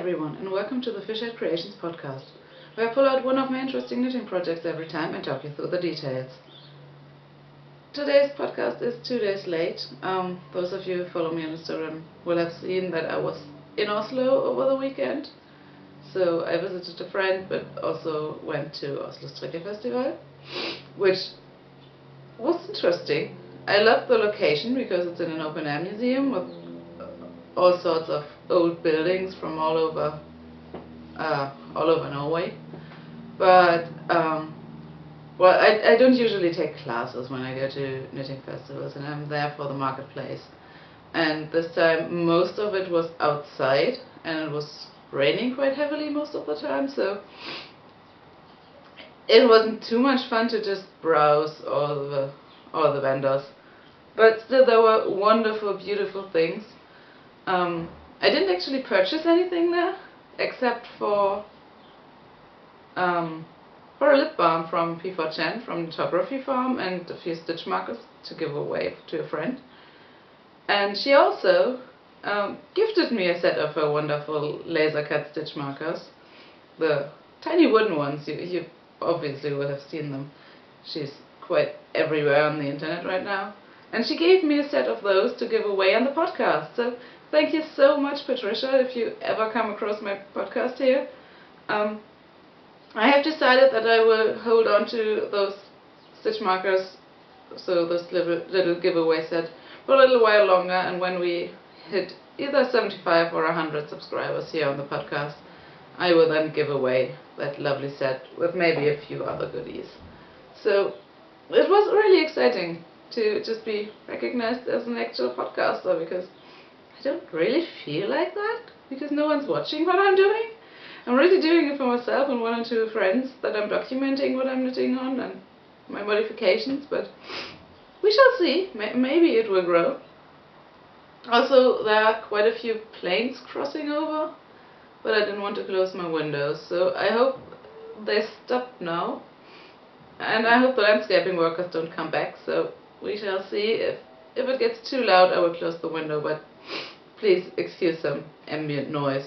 everyone, and welcome to the Fishhead Creations podcast, where I pull out one of my interesting knitting projects every time and talk you through the details. Today's podcast is 2 days late. Those of you who follow me on Instagram will have seen that I was in Oslo over the weekend. So I visited a friend, but also went to Oslo Strikke Festival, which was interesting. I love the location because it's in an open air museum with all sorts of old buildings from all over Norway. But I don't usually take classes when I go to knitting festivals, and I'm there for the marketplace. And this time most of it was outside, and it was raining quite heavily most of the time, so it wasn't too much fun to just browse all the vendors. But still, there were wonderful, beautiful things. I didn't actually purchase anything there, except for a lip balm from P4 Chen from the Photography Farm and a few stitch markers to give away to a friend. And she also gifted me a set of her wonderful laser cut stitch markers, the tiny wooden ones. You obviously will have seen them. She's quite everywhere on the internet right now. And she gave me a set of those to give away on the podcast. So thank you so much, Patricia, if you ever come across my podcast here. I have decided that I will hold on to those stitch markers, so this little giveaway set, for a little while longer, and when we hit either 75 or 100 subscribers here on the podcast, I will then give away that lovely set with maybe a few other goodies. So it was really exciting to just be recognized as an actual podcaster, because I don't really feel like that, because no one's watching what I'm doing. I'm really doing it for myself and one or two friends that I'm documenting what I'm knitting on and my modifications, but we shall see. Maybe it will grow. Also, there are quite a few planes crossing over, but I didn't want to close my windows, so I hope they stop now. And I hope the landscaping workers don't come back, so we shall see. If it gets too loud, I will close the window, but please excuse some ambient noise.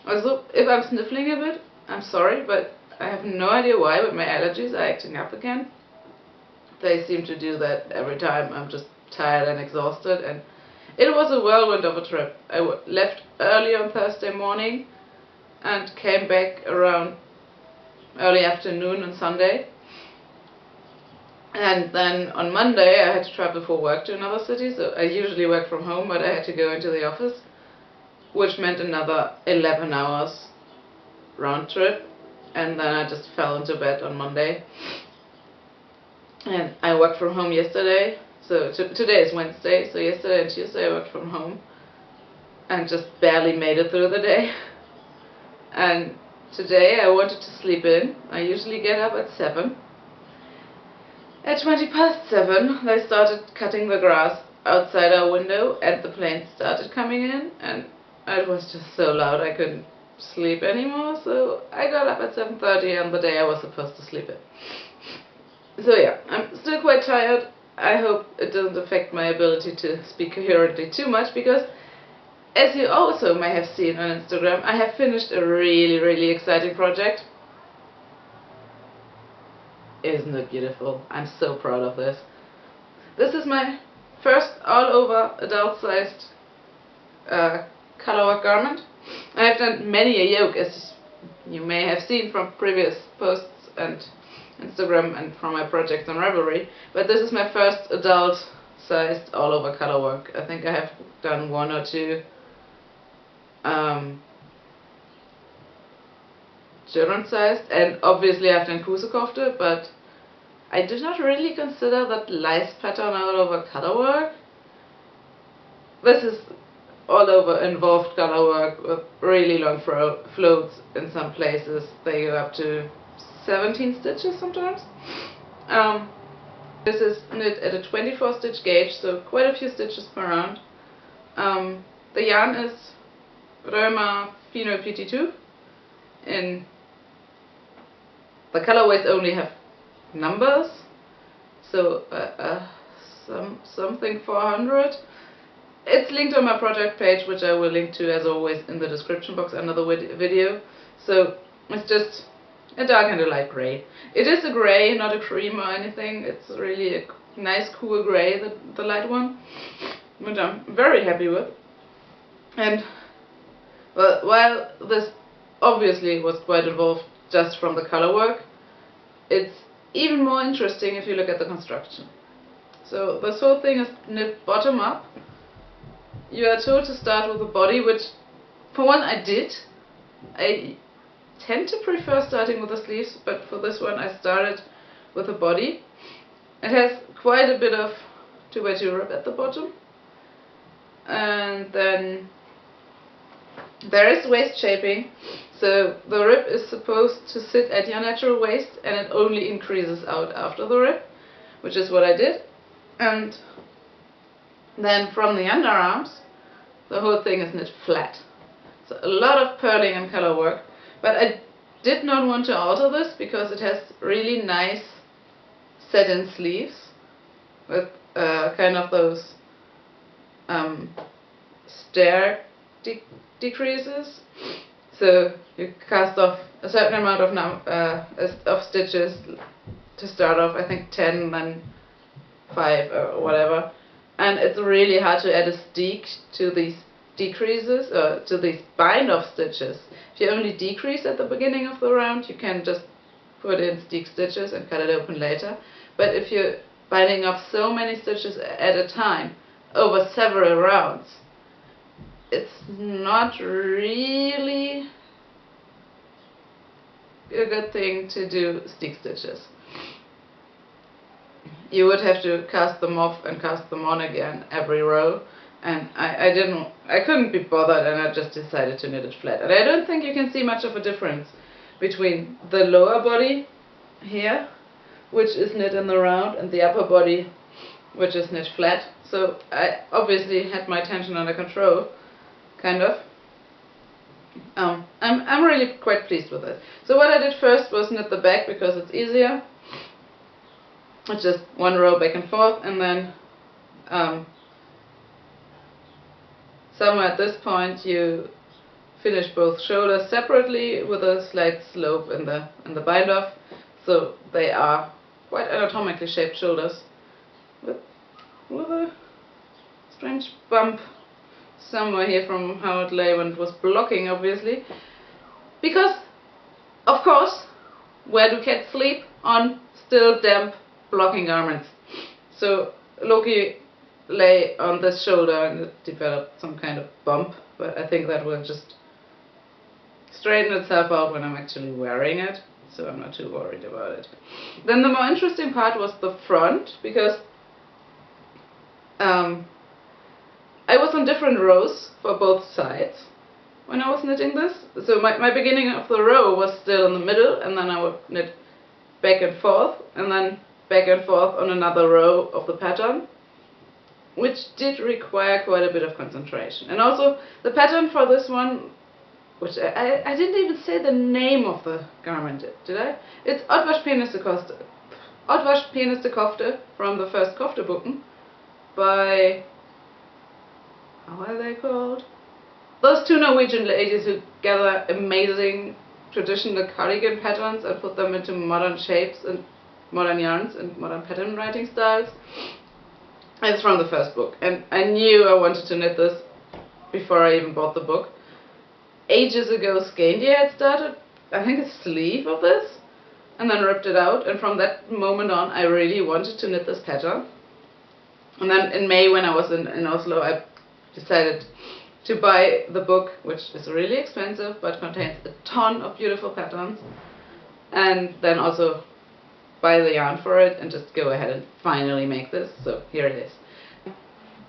Also, if I'm sniffling a bit, I'm sorry, but I have no idea why, but my allergies are acting up again. They seem to do that every time I'm just tired and exhausted, and it was a whirlwind of a trip. I left early on Thursday morning and came back around early afternoon on Sunday. And then on Monday I had to travel for work to another city, so I usually work from home, but I had to go into the office, which meant another 11 hours round trip, and then I just fell into bed on Monday. And I worked from home yesterday, so today is Wednesday, so yesterday and Tuesday I worked from home and just barely made it through the day. And today I wanted to sleep in. I usually get up at 7. At 7:20, they started cutting the grass outside our window and the planes started coming in, and it was just so loud I couldn't sleep anymore, so I got up at 7:30 on the day I was supposed to sleep in. So yeah, I'm still quite tired. I hope it doesn't affect my ability to speak coherently too much, because as you also may have seen on Instagram, I have finished a really, really exciting project. Isn't it beautiful? I'm so proud of this. This is my first all-over adult-sized colourwork garment. I have done many a yoke, as you may have seen from previous posts and Instagram and from my projects on Ravelry, but this is my first adult-sized all-over colourwork. I think I have done one or two children-sized, and obviously I've done kofte, but I do not really consider that lice pattern all-over colourwork. This is all-over involved colourwork with really long floats in some places. They go up to 17 stitches sometimes. This is knit at a 24 stitch gauge, so quite a few stitches per round. The yarn is Roma Fino PT2. In the colorways only have numbers, so something 400. it's linked on my project page, which I will link to as always in the description box under the video. So it's just a dark and a light grey. It is a grey, not a cream or anything. It's really a nice cool grey, the light one, which I'm very happy with. And well, while this obviously was quite involved just from the color work, it's even more interesting if you look at the construction. So this whole thing is knit bottom up. You are told to start with the body, which for one I did. I tend to prefer starting with the sleeves, but for this one I started with the body. It has quite a bit of 2x2 rib at the bottom, and then there is waist shaping, so the rib is supposed to sit at your natural waist and it only increases out after the rib, which is what I did. And then from the underarms the whole thing is knit flat. So a lot of purling and color work, but I did not want to alter this because it has really nice set-in sleeves with kind of those stair decreases. So you cast off a certain amount of stitches to start off, I think 10, then 5 or whatever, and it's really hard to add a steek to these decreases, to these bind-off stitches. If you only decrease at the beginning of the round, you can just put in steek stitches and cut it open later. But if you're binding off so many stitches at a time over several rounds, it's not really a good thing to do steek stitches. You would have to cast them off and cast them on again every row, and I couldn't be bothered, and I just decided to knit it flat. And I don't think you can see much of a difference between the lower body here, which is knit in the round, and the upper body, which is knit flat. So I obviously had my tension under control, kind of. I'm really quite pleased with it. So what I did first was knit the back because it's easier. It's just one row back and forth, and then somewhere at this point you finish both shoulders separately with a slight slope in the bind off, so they are quite anatomically shaped shoulders with a strange bump somewhere here from how it lay when it was blocking, obviously, because of course, where do cats sleep? On still damp blocking garments. So Loki lay on this shoulder and it developed some kind of bump, but I think that will just straighten itself out when I'm actually wearing it, so I'm not too worried about it. Then the more interesting part was the front, because I was on different rows for both sides when I was knitting this. So my beginning of the row was still in the middle, and then I would knit back and forth, and then back and forth on another row of the pattern, which did require quite a bit of concentration. And also the pattern for this one, which I didn't even say the name of the garment, did I? It's Oddvars peneste kofte from the first kofte book by, how are they called? Those two Norwegian ladies who gather amazing traditional cardigan patterns and put them into modern shapes and modern yarns and modern pattern writing styles. It's from the first book, and I knew I wanted to knit this before I even bought the book. Ages ago, Skandia had started, I think, a sleeve of this, and then ripped it out, and from that moment on I really wanted to knit this pattern. And then in May, when I was in Oslo, I decided to buy the book, which is really expensive but contains a ton of beautiful patterns, and then also buy the yarn for it and just go ahead and finally make this. So here it is.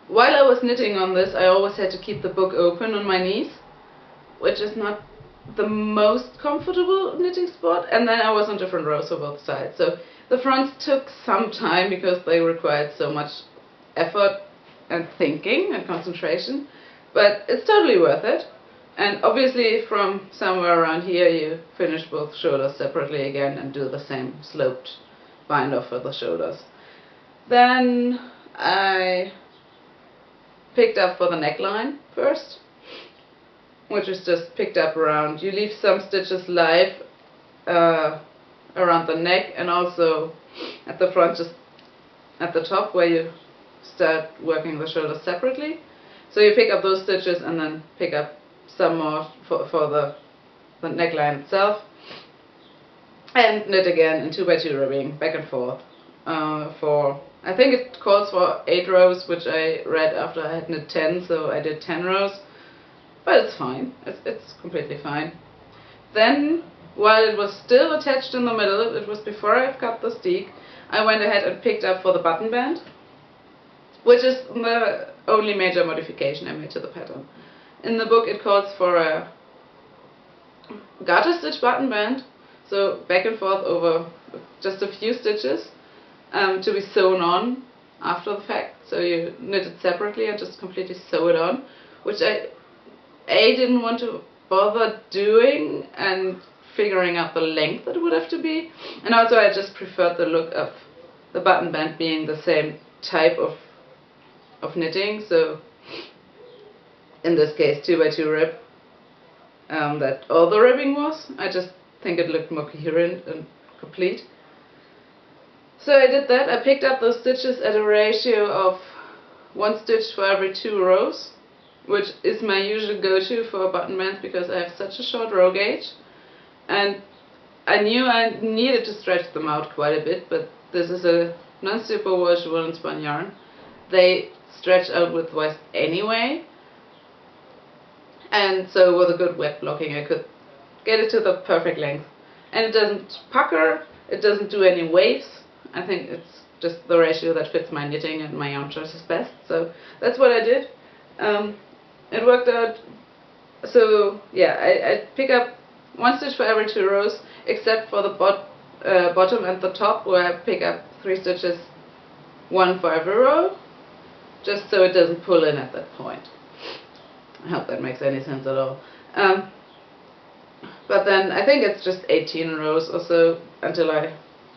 While I was knitting on this, I always had to keep the book open on my knees, which is not the most comfortable knitting spot, and then I was on different rows for both sides. So the fronts took some time because they required so much effort and thinking and concentration, but it's totally worth it. And obviously from somewhere around here you finish both shoulders separately again and do the same sloped bind off for the shoulders. Then I picked up for the neckline first, which is just picked up around. You leave some stitches live around the neck and also at the front, just at the top where you start working the shoulders separately. So you pick up those stitches and then pick up some more for the neckline itself, and knit again in 2x2 ribbing back and forth for, I think it calls for 8 rows, which I read after I had knit 10, so I did 10 rows, but it's fine, it's completely fine. Then, while it was still attached in the middle, it was before I cut the steek, I went ahead and picked up for the button band, which is the only major modification I made to the pattern. In the book it calls for a garter stitch button band, so back and forth over just a few stitches, to be sewn on after the fact. So you knit it separately and just completely sew it on, which I didn't want to bother doing and figuring out the length that it would have to be, and also I just preferred the look of the button band being the same type of knitting, so in this case 2x2 rib, that all the ribbing was. I just think it looked more coherent and complete. So I did that. I picked up those stitches at a ratio of 1 stitch for every 2 rows, which is my usual go-to for button bands because I have such a short row gauge, and I knew I needed to stretch them out quite a bit, but this is a non-superwash woolen spun yarn. They stretch out widthwise anyway, and so with a good wet blocking I could get it to the perfect length, and it doesn't pucker, it doesn't do any waves. I think it's just the ratio that fits my knitting and my yarn choices best, so that's what I did. It worked out. So yeah, I pick up 1 stitch for every 2 rows, except for the bottom and the top, where I pick up 3 stitches, 1 for every row, just so it doesn't pull in at that point. I hope that makes any sense at all. But then I think it's just 18 rows or so until I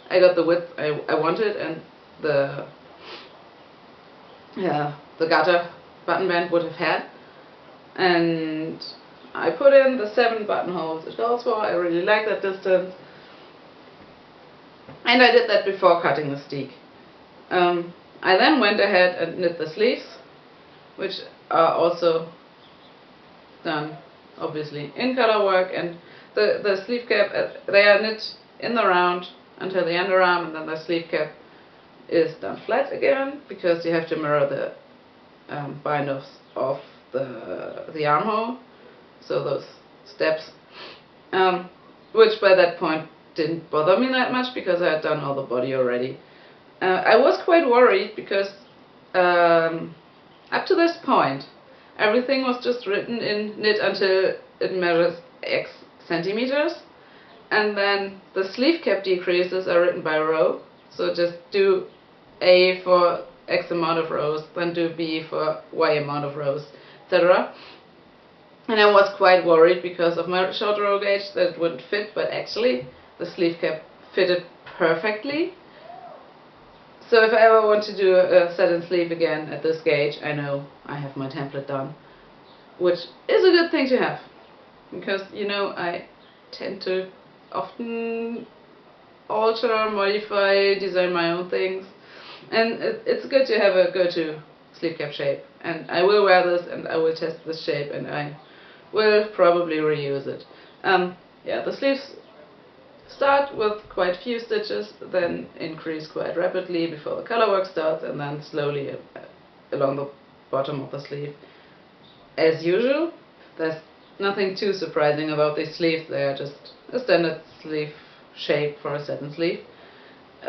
got the width I wanted, and the garter button band would have had. And I put in the 7 buttonholes it calls for. I really like that distance, and I did that before cutting the steek. I then went ahead and knit the sleeves, which are also done obviously in color work, and the sleeve cap, they are knit in the round until the underarm, and then the sleeve cap is done flat again because you have to mirror the bind-offs of the armhole, so those steps, which by that point didn't bother me that much because I had done all the body already. I was quite worried because up to this point everything was just written in knit until it measures X centimeters, and then the sleeve cap decreases are written by row, so just do A for X amount of rows, then do B for Y amount of rows, etc. And I was quite worried because of my short row gauge that it wouldn't fit, but actually the sleeve cap fitted perfectly. So if I ever want to do a satin sleeve again at this gauge, I know I have my template done, which is a good thing to have, because you know I tend to often alter, modify, design my own things, and it's good to have a go-to sleeve cap shape, and I will wear this and I will test this shape and I will probably reuse it. Yeah, the sleeves start with quite few stitches, then increase quite rapidly before the color work starts, and then slowly along the bottom of the sleeve. As usual, there's nothing too surprising about these sleeves. They are just a standard sleeve shape for a satin sleeve,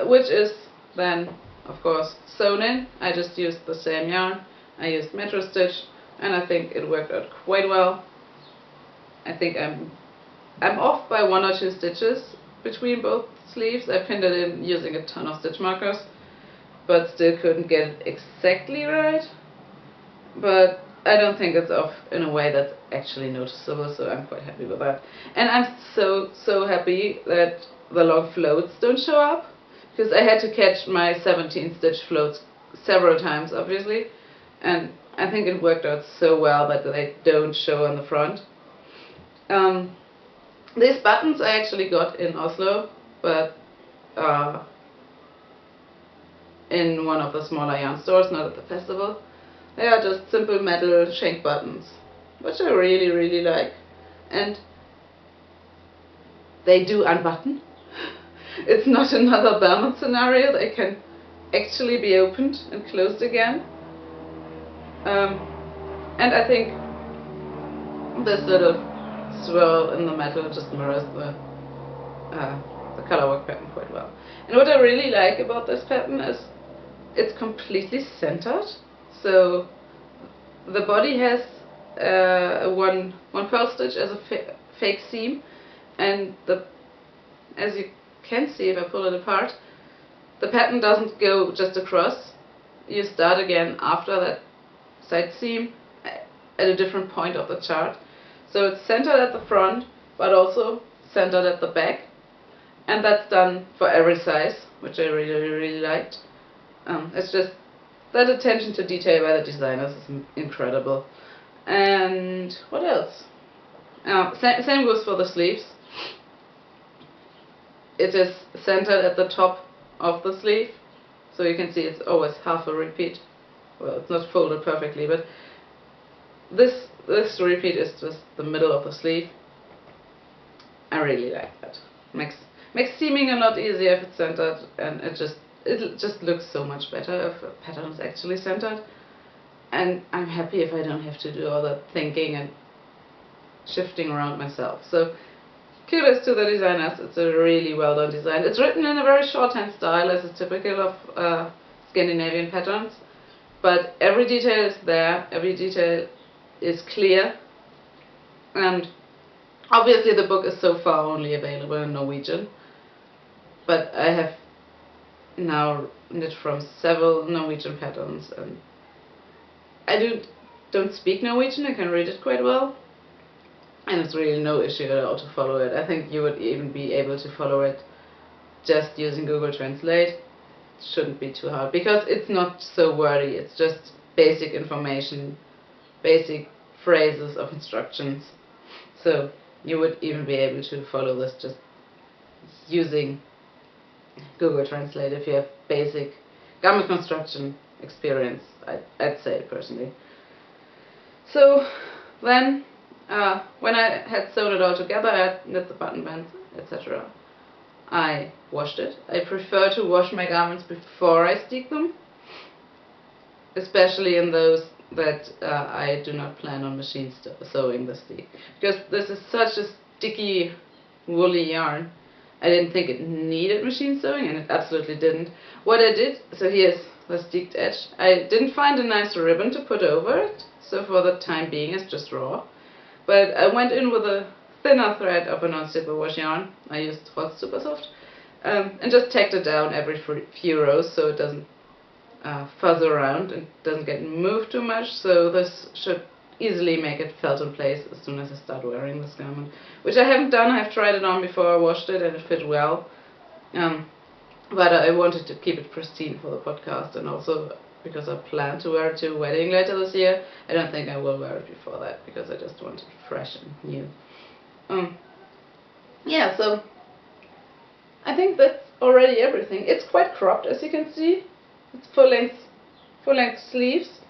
which is then of course sewn in. I just used the same yarn. I used metro stitch, and I think it worked out quite well. I think I'm off by 1 or 2 stitches between both sleeves. I pinned it in using a ton of stitch markers, but still couldn't get it exactly right. But I don't think it's off in a way that's actually noticeable, so I'm quite happy with that. And I'm so happy that the long floats don't show up, because I had to catch my 17 stitch floats several times obviously, and I think it worked out so well that they don't show on the front. These buttons I actually got in Oslo, but in one of the smaller yarn stores, not at the festival. They are just simple metal shank buttons, which I really, really like. And they do unbutton. It's not another Belmont scenario. They can actually be opened and closed again. And I think this little swirl in the metal just mirrors the colourwork pattern quite well. And what I really like about this pattern is it's completely centered. So the body has one purl stitch as a fake seam, and as you can see if I pull it apart, the pattern doesn't go just across. You start again after that side seam at a different point of the chart. So it's centered at the front, but also centered at the back, and that's done for every size, which I really, really liked. It's just that attention to detail by the designers is incredible. And what else? Same goes for the sleeves. It is centered at the top of the sleeve, so you can see it's always half a repeat. Well, it's not folded perfectly, but this repeat is just the middle of the sleeve. I really like that. Makes seaming a lot easier if it's centered, and it just looks so much better if a pattern is actually centered. And I'm happy if I don't have to do all that thinking and shifting around myself. So kudos to the designers. It's a really well done design. It's written in a very shorthand style, as is typical of Scandinavian patterns, but every detail is there, every detail is clear, and obviously the book is so far only available in Norwegian, but I have now knit from several Norwegian patterns, and I don't speak Norwegian. I can read it quite well, and it's really no issue at all to follow it. I think you would even be able to follow it just using Google Translate. It shouldn't be too hard, because it's not so wordy. It's just basic information, basic phrases of instructions. So you would even be able to follow this just using Google Translate if you have basic garment construction experience, I'd say personally. So then, when I had sewn it all together, I had knit the button bands, etc. I washed it. I prefer to wash my garments before I steek them, especially in those that I do not plan on machine sewing the steek, because this is such a sticky, woolly yarn. I didn't think it needed machine sewing, and it absolutely didn't. What I did, so here's the steeked edge. I didn't find a nice ribbon to put over it, so for the time being it's just raw. But I went in with a thinner thread of a non-superwash yarn. I used hot super soft, and just tacked it down every few rows so it doesn't fuzz around and doesn't get moved too much. So this should easily make it felt in place as soon as I start wearing this garment, which I haven't done. I've tried it on before I washed it and it fit well, but I wanted to keep it pristine for the podcast, and also because I plan to wear it to a wedding later this year. I don't think I will wear it before that, because I just want it fresh and new. Yeah, so I think that's already everything. It's quite cropped, as you can see. It's full length sleeves,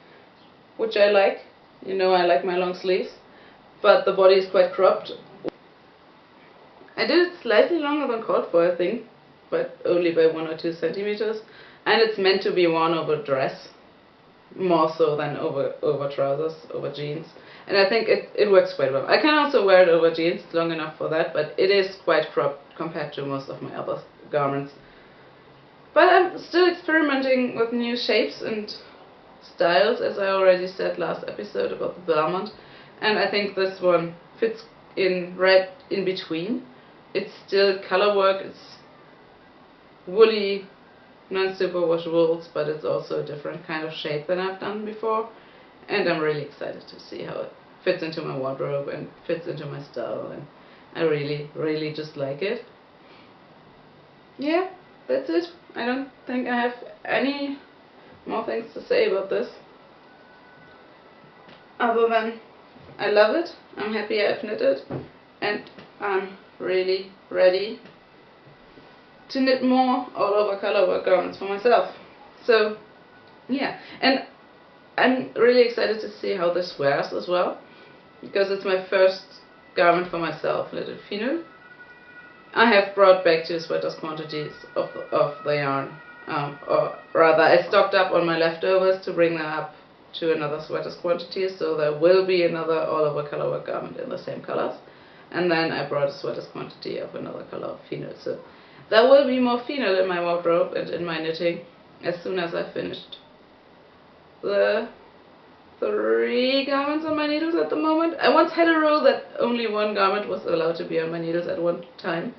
which I like. You know, I like my long sleeves, but the body is quite cropped. I did it slightly longer than called for, I think, but only by 1 or 2 centimeters, and it's meant to be worn over dress, more so than over trousers, over jeans, and I think it works quite well. I can also wear it over jeans, it's long enough for that, but it is quite cropped compared to most of my other garments. But I'm still experimenting with new shapes and styles, as I already said last episode about the Belmont, and I think this one fits in right in between. It's still colourwork, it's woolly, non-superwash wools, but it's also a different kind of shape than I've done before, and I'm really excited to see how it fits into my wardrobe and fits into my style, and I really, really just like it. Yeah, that's it. I don't think I have any more things to say about this. other than I love it, I'm happy I've knit it, and I'm really ready to knit more all over colorwork garments for myself. So yeah, and I'm really excited to see how this wears as well, because it's my first garment for myself knitted finu. I have brought back 2 sweaters quantities of the yarn, or rather I stocked up on my leftovers to bring them up to another sweaters quantity, so there will be another all over colorwork garment in the same colors, and then I brought a sweaters quantity of another color of finu. So there will be more finu in my wardrobe and in my knitting as soon as I finished the 3 garments on my needles at the moment. I once had a rule that only 1 garment was allowed to be on my needles at one time,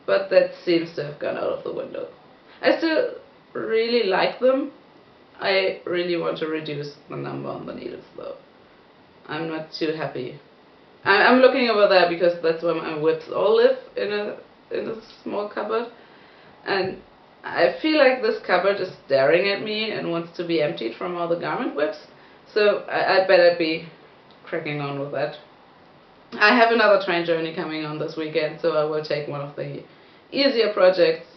but that seems to have gone out of the window. I still really like them. I really want to reduce the number on the needles though. I'm not too happy. I'm looking over there because that's where my whips all live, in a small cupboard, and I feel like this cupboard is staring at me and wants to be emptied from all the garment whips, so I better be cracking on with that. I have another train journey coming on this weekend, so I will take one of the easier projects,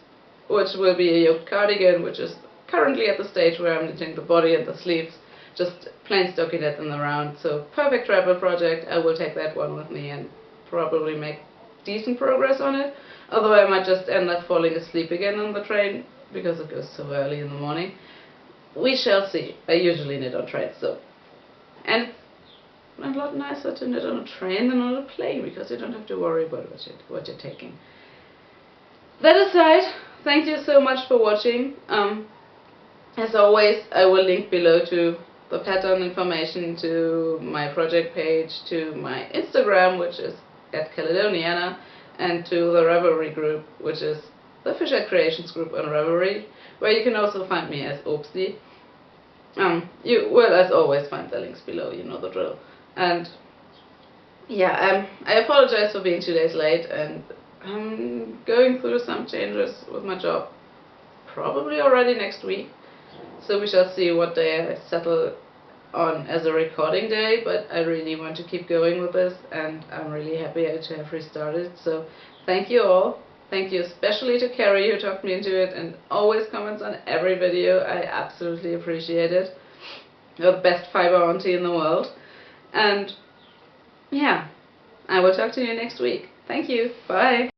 which will be a yoked cardigan, which is currently at the stage where I'm knitting the body and the sleeves, just plain stockinette in the round. So perfect travel project. I will take that one with me and probably make decent progress on it, although I might just end up falling asleep again on the train because it goes so early in the morning. We shall see. I usually knit on trains, so, and it's a lot nicer to knit on a train than on a plane because you don't have to worry about what you're taking. That aside, thank you so much for watching. As always, I will link below to the pattern information, to my project page, to my Instagram, which is @Caledoniana, and to the Ravelry group, which is the Fishhead Creations group on Ravelry, where you can also find me as Oopsie. You will, as always, find the links below, you know the drill. And yeah, I apologize for being 2 days late, and I'm going through some changes with my job, probably already next week. So we shall see what day I settle on as a recording day, but I really want to keep going with this, and I'm really happy to have restarted. So thank you all. Thank you especially to Carrie, who talked me into it and always comments on every video. I absolutely appreciate it. You're the best fiber auntie in the world. And yeah, I will talk to you next week. Thank you. Bye.